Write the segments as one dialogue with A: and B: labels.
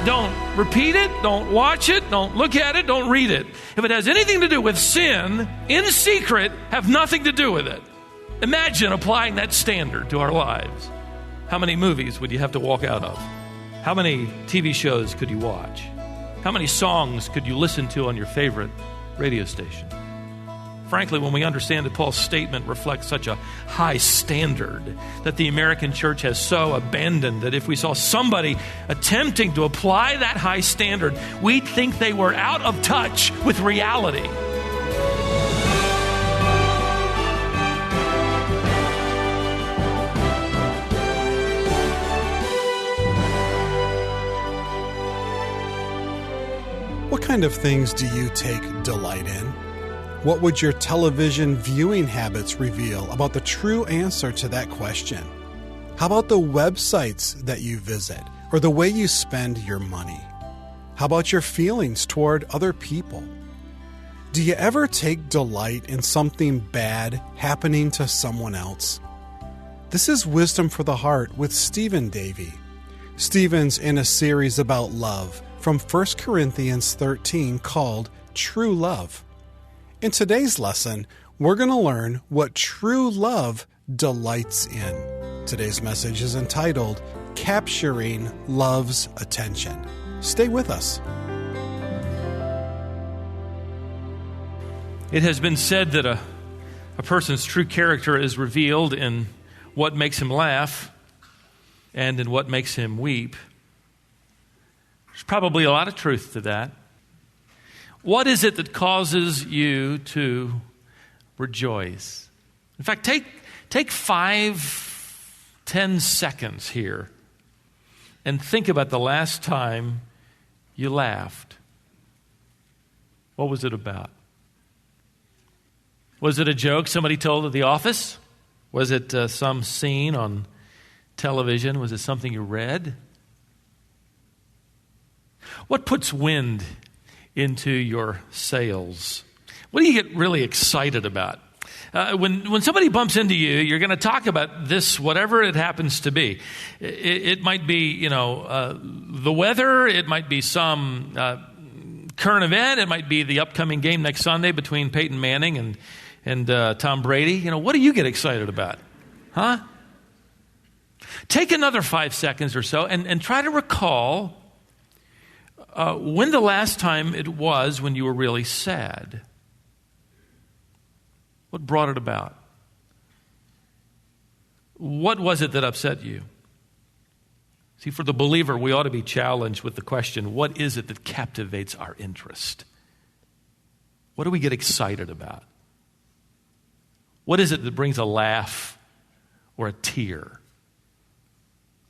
A: Don't repeat it, don't watch it, don't look at it, don't read it. If it has anything to do with sin, in secret, have nothing to do with it. Imagine applying that standard to our lives. How many movies would you have to walk out of? How many TV shows could you watch? How many songs could you listen to on your favorite radio station? Frankly, when we understand that Paul's statement reflects such a high standard that the American church has so abandoned that if we saw somebody attempting to apply that high standard, we'd think they were out of touch with reality.
B: What kind of things do you take delight in? What would your television viewing habits reveal about the true answer to that question? How about the websites that you visit or the way you spend your money? How about your feelings toward other people? Do you ever take delight in something bad happening to someone else? This is Wisdom for the Heart with Stephen Davey. Stephen's in a series about love from 1 Corinthians 13 called True Love. In today's lesson, we're going to learn what true love delights in. Today's message is entitled, Capturing Love's Attention. Stay with us.
A: It has been said that a person's true character is revealed in what makes him laugh and in what makes him weep. There's probably a lot of truth to that. What is it that causes you to rejoice? In fact, take 5-10 seconds here and think about the last time you laughed. What was it about? Was it a joke somebody told at the office? Was it some scene on television? Was it something you read? What puts wind into your sails? What do you get really excited about? When somebody bumps into you, you're going to talk about this, whatever it happens to be. It might be, the weather. It might be some current event. It might be the upcoming game next Sunday between Peyton Manning and Tom Brady. What do you get excited about? Huh? Take another 5 seconds or so and try to recall when the last time it was when you were really sad. What brought it about? What was it that upset you? See, for the believer, we ought to be challenged with the question, what is it that captivates our interest? What do we get excited about? What is it that brings a laugh or a tear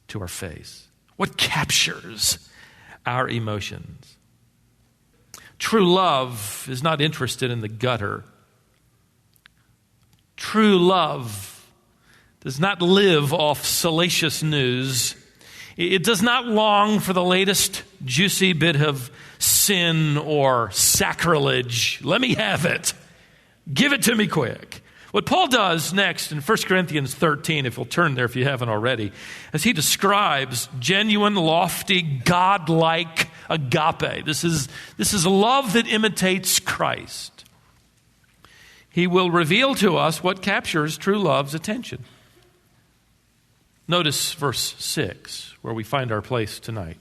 A: to our face? What captures our emotions? True love is not interested in the gutter. True love does not live off salacious news. It does not long for the latest juicy bit of sin or sacrilege. Let me have it. Give it to me quick. What Paul does next in 1 Corinthians 13, if you'll turn there if you haven't already, as he describes genuine, lofty, God-like agape. This is a love that imitates Christ. He will reveal to us what captures true love's attention. Notice verse 6, where we find our place tonight.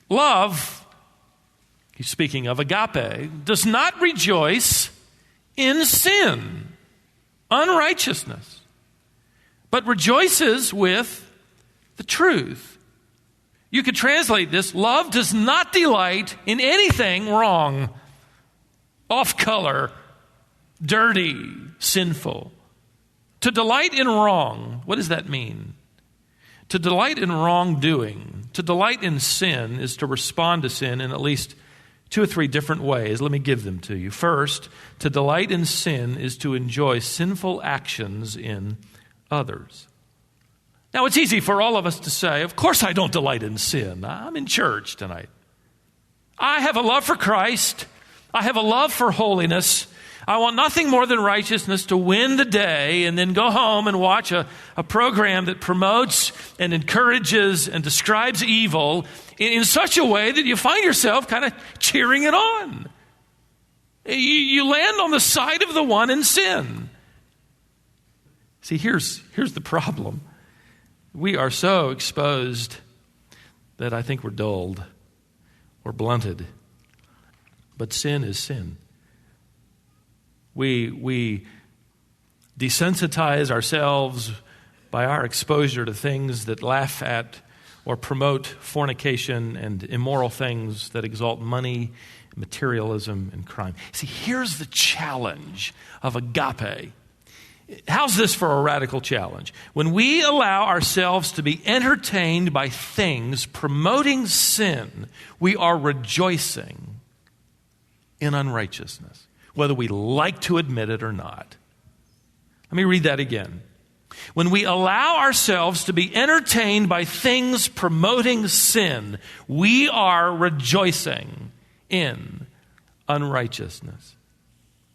A: Love, he's speaking of agape, does not rejoice in sin, unrighteousness, but rejoices with the truth. You could translate this, love does not delight in anything wrong, off color, dirty, sinful. To delight in wrong, what does that mean? To delight in wrongdoing, to delight in sin is to respond to sin in at least 2 or 3 different ways. Let me give them to you. First, to delight in sin is to enjoy sinful actions in others. Now, it's easy for all of us to say, of course I don't delight in sin. I'm in church tonight. I have a love for Christ. I have a love for holiness. I want nothing more than righteousness to win the day and then go home and watch a program that promotes and encourages and describes evil in such a way that you find yourself kind of cheering it on. You land on the side of the one in sin. See, here's the problem. We are so exposed that I think we're dulled or blunted. But sin is sin. We desensitize ourselves by our exposure to things that laugh at or promote fornication and immoral things that exalt money, materialism, and crime. See, here's the challenge of agape. How's this for a radical challenge? When we allow ourselves to be entertained by things promoting sin, we are rejoicing in unrighteousness, whether we like to admit it or not. Let me read that again. When we allow ourselves to be entertained by things promoting sin, we are rejoicing in unrighteousness.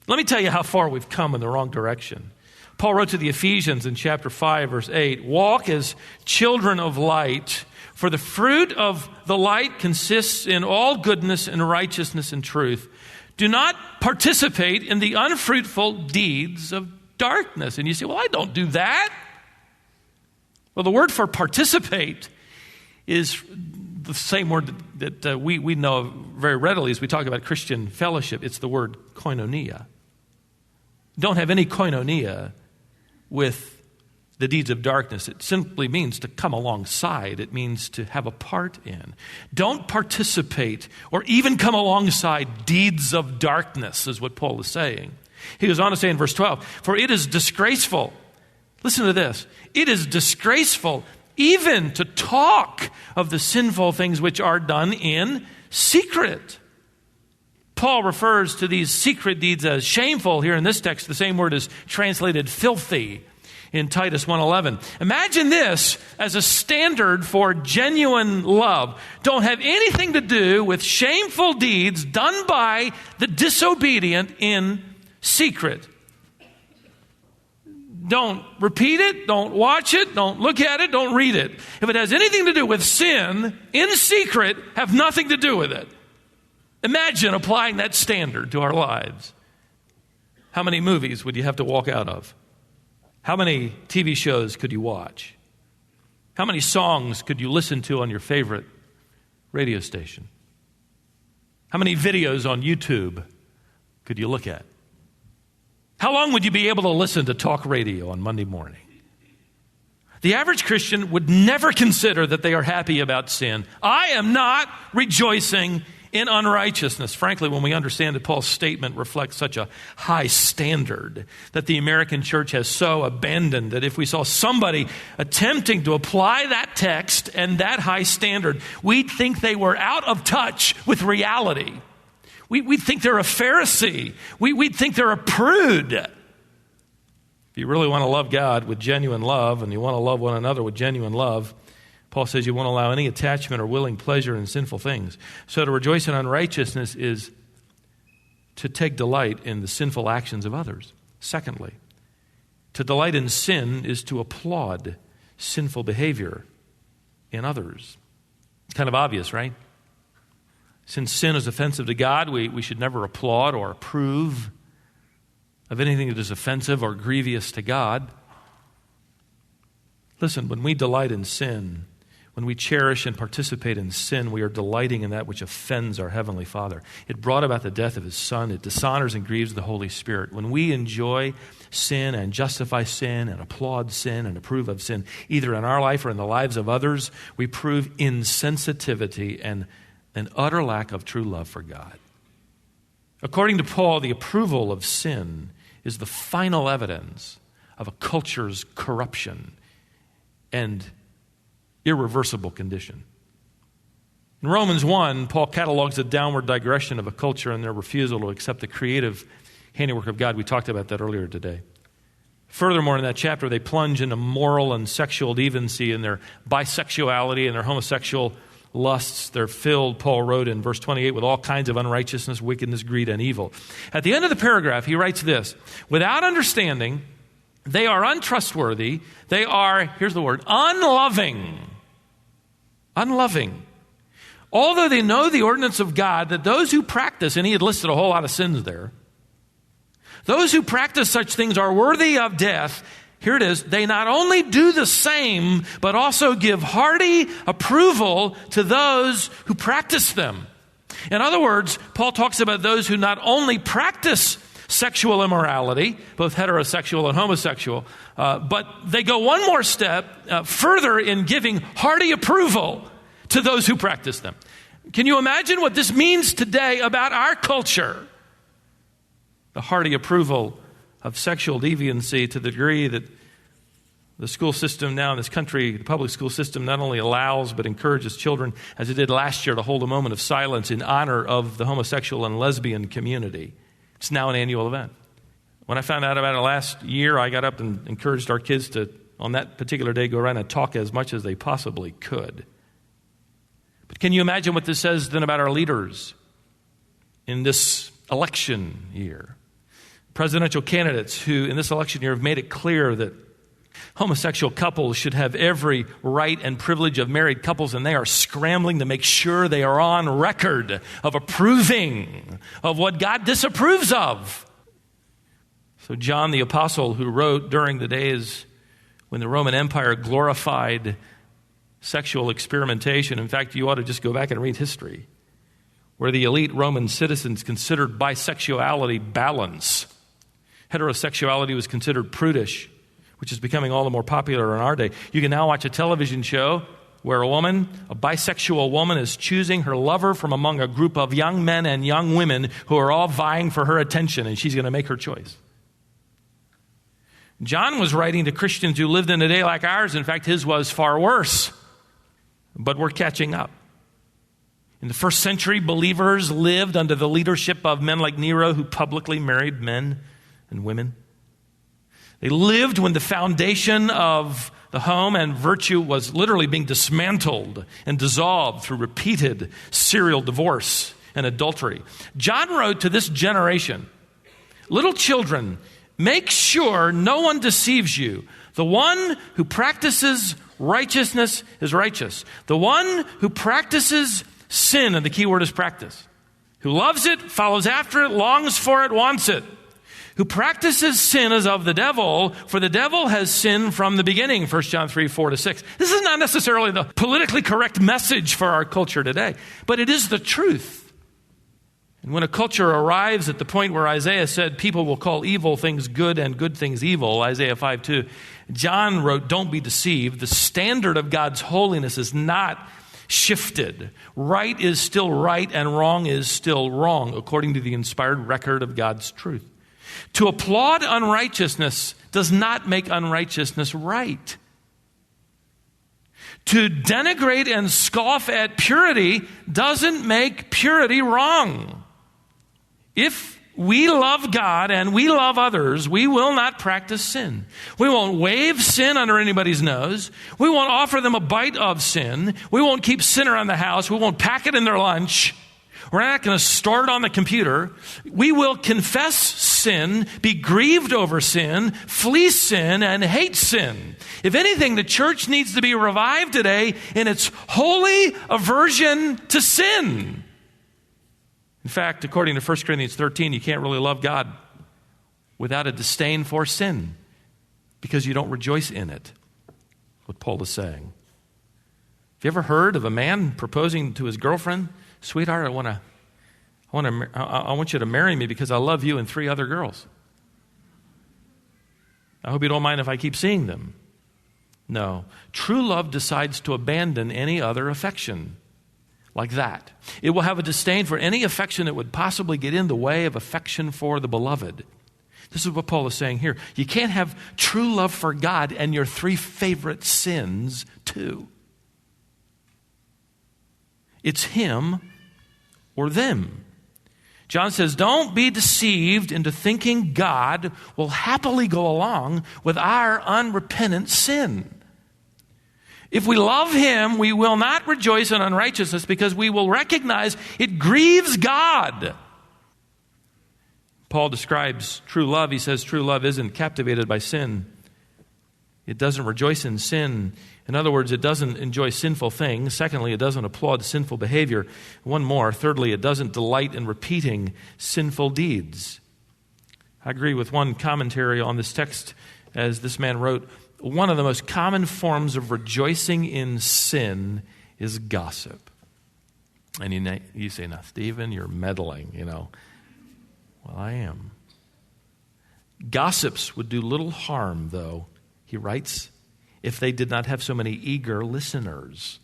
A: Let me tell you how far we've come in the wrong direction. Paul wrote to the Ephesians in chapter 5, verse 8, "Walk as children of light, for the fruit of the light consists in all goodness and righteousness and truth. Do not participate in the unfruitful deeds of darkness." And you say, well, I don't do that. Well, the word for participate is the same word that we know very readily as we talk about Christian fellowship. It's the word koinonia. Don't have any koinonia with the deeds of darkness. It simply means to come alongside. It means to have a part in. Don't participate or even come alongside deeds of darkness, is what Paul is saying. He goes on to say in verse 12, "For it is disgraceful." Listen to this. "It is disgraceful even to talk of the sinful things which are done in secret." Paul refers to these secret deeds as shameful. Here in this text, the same word is translated filthy in Titus 1:11. Imagine this as a standard for genuine love. Don't have anything to do with shameful deeds done by the disobedient in secret. Don't repeat it, don't watch it, don't look at it, don't read it. If it has anything to do with sin in secret, have nothing to do with it. Imagine applying that standard to our lives. How many movies would you have to walk out of? How many TV shows could you watch? How many songs could you listen to on your favorite radio station? How many videos on YouTube could you look at? How long would you be able to listen to talk radio on Monday morning? The average Christian would never consider that they are happy about sin. I am not rejoicing in unrighteousness. Frankly, when we understand that Paul's statement reflects such a high standard that the American church has so abandoned that if we saw somebody attempting to apply that text and that high standard, we'd think they were out of touch with reality. We'd think they're a Pharisee. We'd think they're a prude. If you really want to love God with genuine love and you want to love one another with genuine love, Paul says you won't allow any attachment or willing pleasure in sinful things. So to rejoice in unrighteousness is to take delight in the sinful actions of others. Secondly, to delight in sin is to applaud sinful behavior in others. It's kind of obvious, right? Since sin is offensive to God, we should never applaud or approve of anything that is offensive or grievous to God. Listen, when we delight in sin, when we cherish and participate in sin, we are delighting in that which offends our Heavenly Father. It brought about the death of His Son. It dishonors and grieves the Holy Spirit. When we enjoy sin and justify sin and applaud sin and approve of sin, either in our life or in the lives of others, we prove insensitivity and an utter lack of true love for God. According to Paul, the approval of sin is the final evidence of a culture's corruption and irreversible condition. In Romans 1, Paul catalogs the downward digression of a culture and their refusal to accept the creative handiwork of God. We talked about that earlier today. Furthermore, in that chapter, they plunge into moral and sexual deviancy in their bisexuality and their homosexual lusts. They're filled, Paul wrote in verse 28, with all kinds of unrighteousness, wickedness, greed, and evil. At the end of the paragraph, he writes this: without understanding, they are untrustworthy. They are, here's the word, unloving. Unloving. Although they know the ordinance of God, that those who practice, and he had listed a whole lot of sins there, those who practice such things are worthy of death. Here it is. They not only do the same, but also give hearty approval to those who practice them. In other words, Paul talks about those who not only practice sexual immorality, both heterosexual and homosexual, but they go one more step further in giving hearty approval to those who practice them. Can you imagine what this means today about our culture? The hearty approval of sexual deviancy to the degree that the school system now in this country, the public school system, not only allows but encourages children, as it did last year, to hold a moment of silence in honor of the homosexual and lesbian community. It's now an annual event. When I found out about it last year, I got up and encouraged our kids to, on that particular day, go around and talk as much as they possibly could. But can you imagine what this says then about our leaders in this election year? Presidential candidates who in this election year have made it clear that homosexual couples should have every right and privilege of married couples, and they are scrambling to make sure they are on record of approving of what God disapproves of. So John the Apostle, who wrote during the days when the Roman Empire glorified sexual experimentation, in fact, you ought to just go back and read history, where the elite Roman citizens considered bisexuality balance. Heterosexuality was considered prudish, which is becoming all the more popular in our day. You can now watch a television show where a bisexual woman, is choosing her lover from among a group of young men and young women who are all vying for her attention, and she's going to make her choice. John was writing to Christians who lived in a day like ours. In fact, his was far worse, but we're catching up. In the first century, believers lived under the leadership of men like Nero, who publicly married men and women. They lived when the foundation of the home and virtue was literally being dismantled and dissolved through repeated serial divorce and adultery. John wrote to this generation, little children, make sure no one deceives you. The one who practices righteousness is righteous. The one who practices sin, and the key word is practice, who loves it, follows after it, longs for it, wants it. Who practices sin is of the devil, for the devil has sinned from the beginning, 1 John 3, 4-6. This is not necessarily the politically correct message for our culture today, but it is the truth. And when a culture arrives at the point where Isaiah said people will call evil things good and good things evil, Isaiah 5:2, John wrote, don't be deceived. The standard of God's holiness is not shifted. Right is still right and wrong is still wrong, according to the inspired record of God's truth. To applaud unrighteousness does not make unrighteousness right. To denigrate and scoff at purity doesn't make purity wrong. If we love God and we love others, we will not practice sin. We won't wave sin under anybody's nose. We won't offer them a bite of sin. We won't keep sin around the house. We won't pack it in their lunch. We're not going to store it on the computer. We will confess sin, be grieved over sin, flee sin, and hate sin. If anything, the church needs to be revived today in its holy aversion to sin. In fact, according to 1 Corinthians 13, you can't really love God without a disdain for sin because you don't rejoice in it. What Paul is saying. Have you ever heard of a man proposing to his girlfriend, sweetheart, I want you to marry me because I love you and 3 other girls. I hope you don't mind if I keep seeing them. No. True love decides to abandon any other affection like that. It will have a disdain for any affection that would possibly get in the way of affection for the beloved. This is what Paul is saying here. You can't have true love for God and your 3 favorite sins too. It's him or them. John says, don't be deceived into thinking God will happily go along with our unrepentant sin. If we love him, we will not rejoice in unrighteousness because we will recognize it grieves God. Paul describes true love. He says true love isn't captivated by sin. It doesn't rejoice in sin. In other words, it doesn't enjoy sinful things. Secondly, it doesn't applaud sinful behavior. One more. Thirdly, it doesn't delight in repeating sinful deeds. I agree with one commentary on this text as this man wrote, one of the most common forms of rejoicing in sin is gossip. And you say, now, Stephen, you're meddling, Well, I am. Gossips would do little harm, though, he writes, if they did not have so many eager listeners.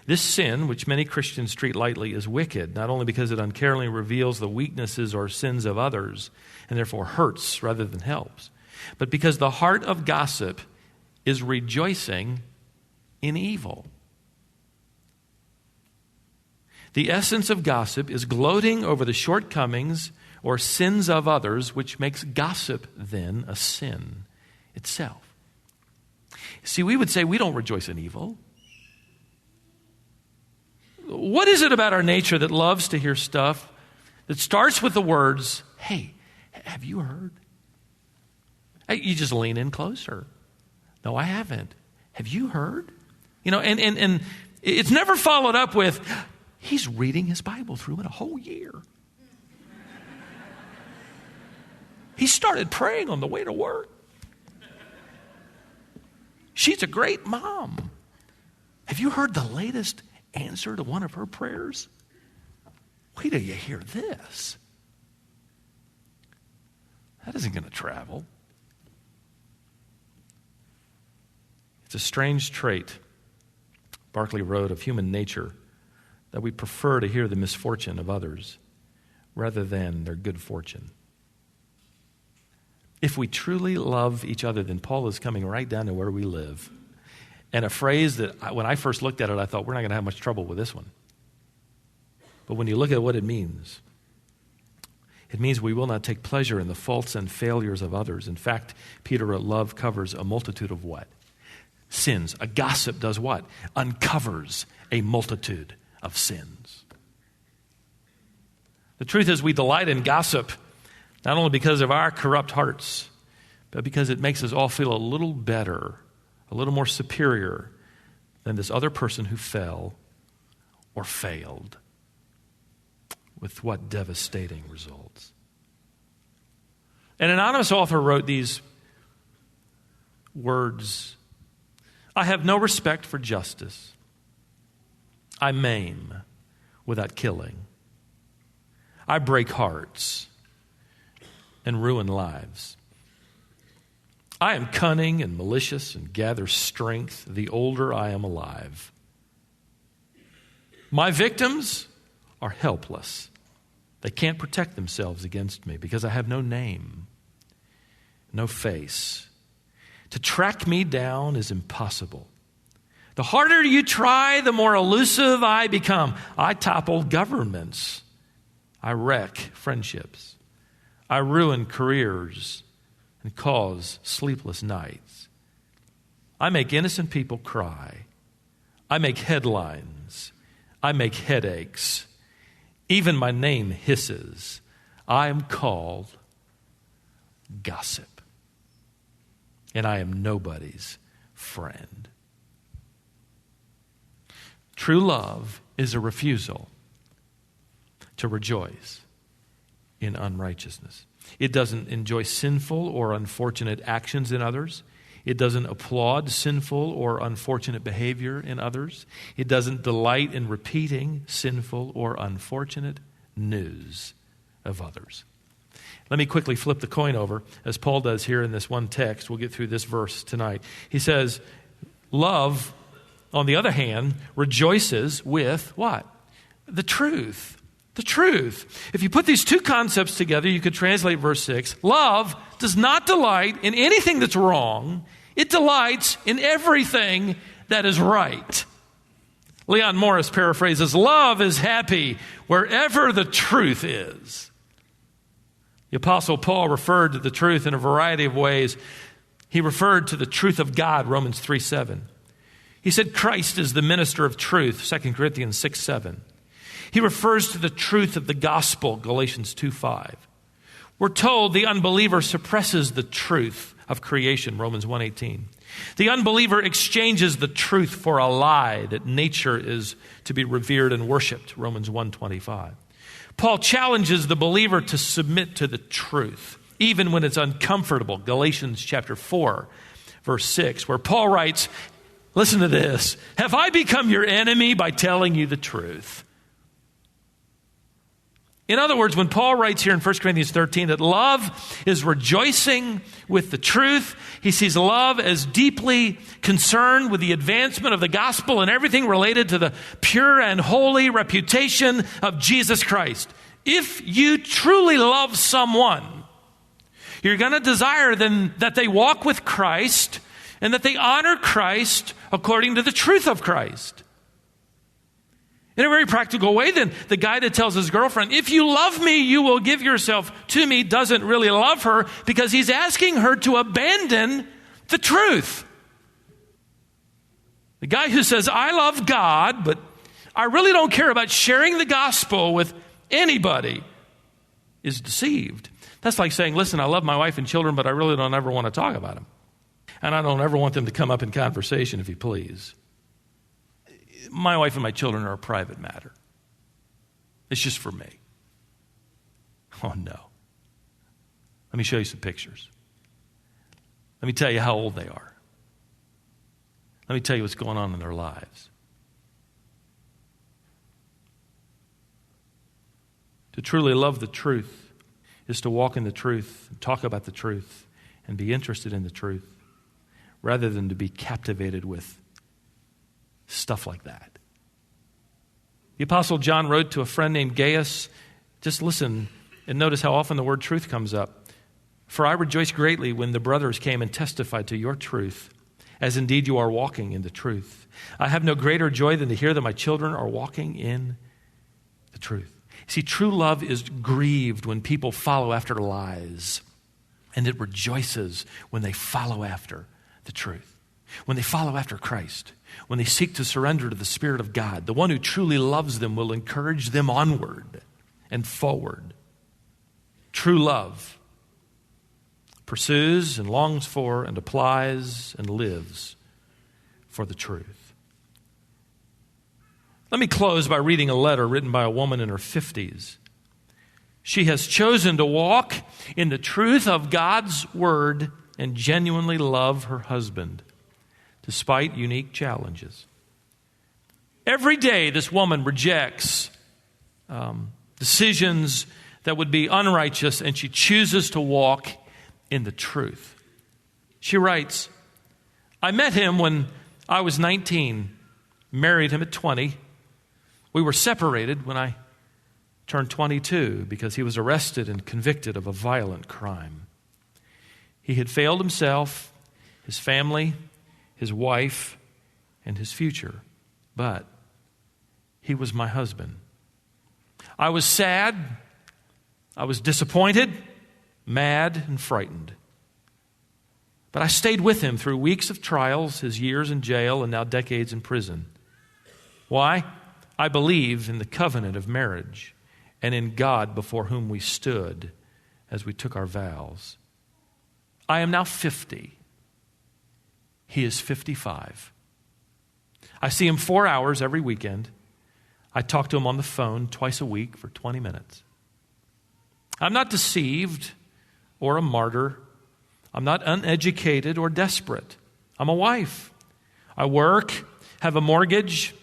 A: This sin, which many Christians treat lightly, is wicked, not only because it uncaringly reveals the weaknesses or sins of others, and therefore hurts rather than helps, but because the heart of gossip is rejoicing in evil. The essence of gossip is gloating over the shortcomings or sins of others, which makes gossip then a sin itself. See, we would say we don't rejoice in evil. What is it about our nature that loves to hear stuff that starts with the words, hey, have you heard? Hey, you just lean in closer. No, I haven't. Have you heard? And it's never followed up with, he's reading his Bible through in a whole year. He started praying on the way to work. She's a great mom. Have you heard the latest answer to one of her prayers? Wait till you hear this. That isn't going to travel. It's a strange trait, Barclay wrote, of human nature, that we prefer to hear the misfortune of others rather than their good fortune. If we truly love each other, then Paul is coming right down to where we live. And a phrase that when I first looked at it, I thought, we're not going to have much trouble with this one. But when you look at what it means we will not take pleasure in the faults and failures of others. In fact, Peter wrote, love covers a multitude of what? Sins. A gossip does what? Uncovers a multitude of sins. The truth is we delight in gossip not only because of our corrupt hearts, but because it makes us all feel a little better, a little more superior than this other person who fell or failed. With what devastating results. An anonymous author wrote these words, I have no respect for justice. I maim without killing. I break hearts and ruin lives. I am cunning and malicious and gather strength the older I am alive. My victims are helpless. They can't protect themselves against me because I have no name, no face. To track me down is impossible. The harder you try, the more elusive I become. I topple governments. I wreck friendships. I ruin careers and cause sleepless nights. I make innocent people cry. I make headlines. I make headaches. Even my name hisses. I am called gossip. And I am nobody's friend. True love is a refusal to rejoice in unrighteousness. It doesn't enjoy sinful or unfortunate actions in others. It doesn't applaud sinful or unfortunate behavior in others. It doesn't delight in repeating sinful or unfortunate news of others. Let me quickly flip the coin over, as Paul does here in this one text. We'll get through this verse tonight. He says, love, on the other hand, rejoices with what? The truth. The truth. If you put these two concepts together, you could translate verse 6. Love does not delight in anything that's wrong. It delights in everything that is right. Leon Morris paraphrases, love is happy wherever the truth is. The Apostle Paul referred to the truth in a variety of ways. He referred to the truth of God, Romans 3:7. He said Christ is the minister of truth, 2 Corinthians 6:7. He refers to the truth of the gospel, Galatians 2:5. We're told the unbeliever suppresses the truth of creation, Romans 1:18. The unbeliever exchanges the truth for a lie, that nature is to be revered and worshiped, Romans 1:25. Paul challenges the believer to submit to the truth, even when it's uncomfortable, Galatians chapter 4, verse 6, where Paul writes, listen to this, have I become your enemy by telling you the truth? In other words, when Paul writes here in 1 Corinthians 13 that love is rejoicing with the truth, he sees love as deeply concerned with the advancement of the gospel and everything related to the pure and holy reputation of Jesus Christ. If you truly love someone, you're going to desire them that they walk with Christ and that they honor Christ according to the truth of Christ. In a very practical way, then, the guy that tells his girlfriend, if you love me, you will give yourself to me, doesn't really love her because he's asking her to abandon the truth. The guy who says, I love God, but I really don't care about sharing the gospel with anybody, is deceived. That's like saying, listen, I love my wife and children, but I really don't ever want to talk about them. And I don't ever want them to come up in conversation, if you please. My wife and my children are a private matter. It's just for me. Oh, no. Let me show you some pictures. Let me tell you how old they are. Let me tell you what's going on in their lives. To truly love the truth is to walk in the truth, and talk about the truth, and be interested in the truth, rather than to be captivated with stuff like that. The Apostle John wrote to a friend named Gaius. Just listen and notice how often the word truth comes up. For I rejoice greatly when the brothers came and testified to your truth, as indeed you are walking in the truth. I have no greater joy than to hear that my children are walking in the truth. See, true love is grieved when people follow after lies, and it rejoices when they follow after the truth. When they follow after Christ, when they seek to surrender to the Spirit of God, the one who truly loves them will encourage them onward and forward. True love pursues and longs for and applies and lives for the truth. Let me close by reading a letter written by a woman in her 50s. She has chosen to walk in the truth of God's word and genuinely love her husband, despite unique challenges. Every day, this woman rejects decisions that would be unrighteous, and she chooses to walk in the truth. She writes, I met him when I was 19, married him at 20. We were separated when I turned 22 because he was arrested and convicted of a violent crime. He had failed himself, his family, his wife, and his future. But he was my husband. I was sad. I was disappointed, mad, and frightened. But I stayed with him through weeks of trials, his years in jail, and now decades in prison. Why? I believe in the covenant of marriage and in God before whom we stood as we took our vows. I am now 50. He is 55. I see him 4 hours every weekend. I talk to him on the phone twice a week for 20 minutes. I'm not deceived or a martyr. I'm not uneducated or desperate. I'm a wife. I work, have a mortgage,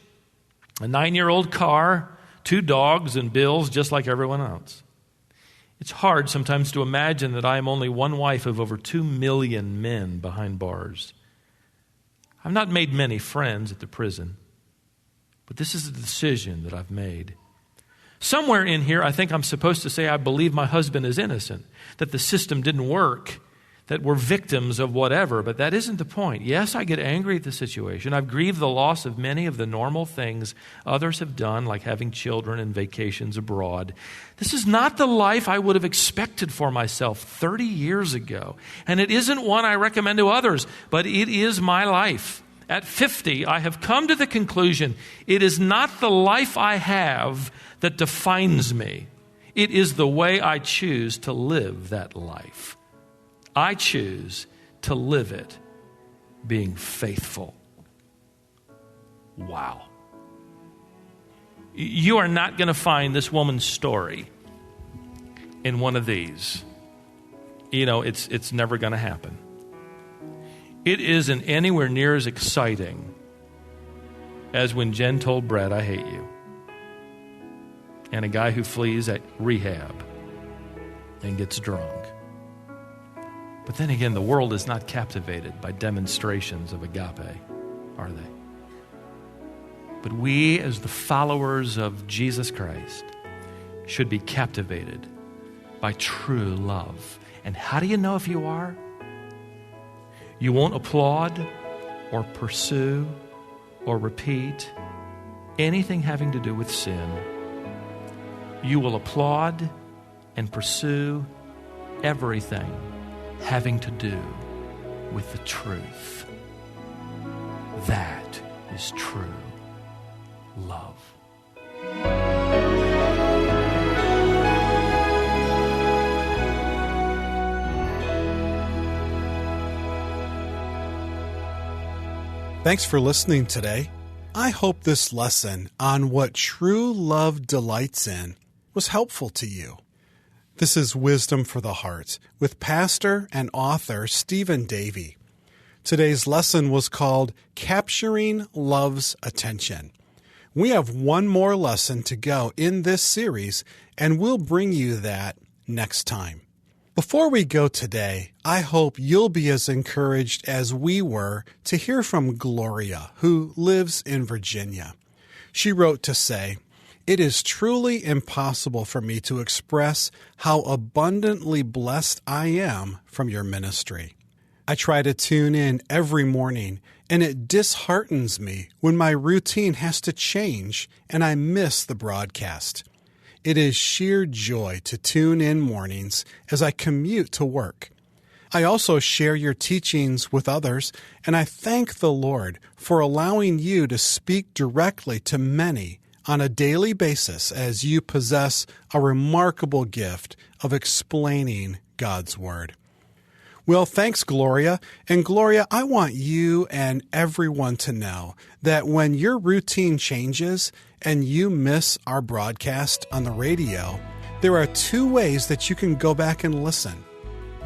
A: a 9-year-old car, 2 dogs, and bills just like everyone else. It's hard sometimes to imagine that I am only one wife of over 2 million men behind bars. I've not made many friends at the prison, but this is a decision that I've made. Somewhere in here, I think I'm supposed to say I believe my husband is innocent, that the system didn't work, that we're victims of whatever, but that isn't the point. Yes, I get angry at the situation. I've grieved the loss of many of the normal things others have done, like having children and vacations abroad. This is not the life I would have expected for myself 30 years ago, and it isn't one I recommend to others, but it is my life. At 50, I have come to the conclusion it is not the life I have that defines me. It is the way I choose to live that life. I choose to live it being faithful. Wow. You are not going to find this woman's story in one of these. It's never going to happen. It isn't anywhere near as exciting as when Jen told Brett, I hate you. And a guy who flees at rehab and gets drunk. But then again, the world is not captivated by demonstrations of agape, are they? But we, as the followers of Jesus Christ, should be captivated by true love. And how do you know if you are? You won't applaud or pursue or repeat anything having to do with sin. You will applaud and pursue everything having to do with the truth. That is true love.
B: Thanks for listening today. I hope this lesson on what true love delights in was helpful to you. This is Wisdom for the Heart with pastor and author Stephen Davey. Today's lesson was called Capturing Love's Attention. We have one more lesson to go in this series, and we'll bring you that next time. Before we go today, I hope you'll be as encouraged as we were to hear from Gloria, who lives in Virginia. She wrote to say, "It is truly impossible for me to express how abundantly blessed I am from your ministry. I try to tune in every morning, and it disheartens me when my routine has to change and I miss the broadcast. It is sheer joy to tune in mornings as I commute to work. I also share your teachings with others, and I thank the Lord for allowing you to speak directly to many on a daily basis as you possess a remarkable gift of explaining God's Word." Well, thanks, Gloria. And Gloria, I want you and everyone to know that when your routine changes and you miss our broadcast on the radio, there are 2 ways that you can go back and listen.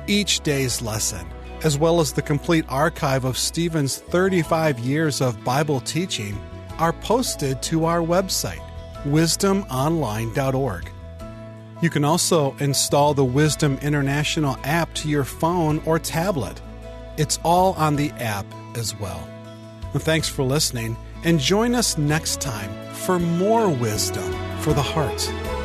B: Each day's lesson, as well as the complete archive of Stephen's 35 years of Bible teaching, are posted to our website, wisdomonline.org. You can also install the Wisdom International app to your phone or tablet. It's all on the app as well. Well, thanks for listening, and join us next time for more Wisdom for the Heart.